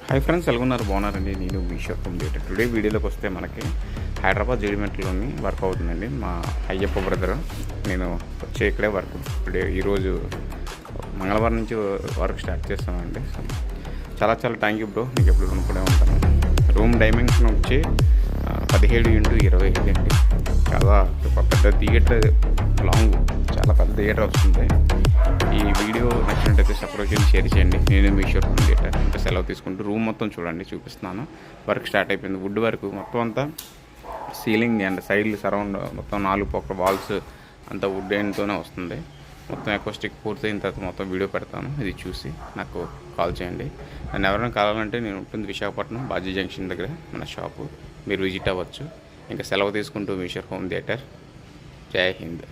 Hi friends, ఎలాగున్నారు? బాగున్నారండి. నేను మీ shop theatre. Today వీడియోలోకి వస్తే మనకి హైదరాబాద్ జీడిమెట్లోని వర్క్ అవుతుందండి. మా అయ్యప్ప బ్రదర్, నేను వచ్చే ఇక్కడే వర్క్ టుడే ఈరోజు మంగళవారం నుంచి వర్క్ స్టార్ట్ చేస్తామండి. చాలా థ్యాంక్ యూ బ్రో, నీకు ఎప్పుడు కొనుక్కునే ఉంటాను. రూమ్ డైమెన్షన్ వచ్చి 17x25 అండి. చాలా పెద్ద థియేటర్, లాంగ్ చాలా పెద్ద థియేటర్ వస్తుంది. ఈ వీడియో నచ్చినట్టయితే సబ్స్క్రైబ్ చేయండి, షేర్ చేయండి. నేను మీ షాప్ థియేటర్. ఇంకా సెలవు తీసుకుంటూ రూమ్ మొత్తం చూడండి, చూపిస్తున్నాను. వర్క్ స్టార్ట్ అయిపోయింది. వుడ్ వర్క్ మొత్తం అంతా సీలింగ్ అండ్ సైడ్లు సరౌండ్ మొత్తం 4 పక్క వాల్స్ అంతా వుడ్ ఎండ్తోనే వస్తుంది. మొత్తం అకోస్టిక్ పూర్తయిన తర్వాత మొత్తం వీడియో పెడతాను. ఇది చూసి నాకు కాల్ చేయండి. నన్ను ఎవరైనా కావాలంటే నేను ఉంటుంది విశాఖపట్నం బాజీ జంక్షన్ దగ్గర మన షాపు, మీరు విజిట్ అవ్వచ్చు. ఇంకా సెలవు తీసుకుంటూ మీ షాప్ హోమ్ థియేటర్. జై హింద్.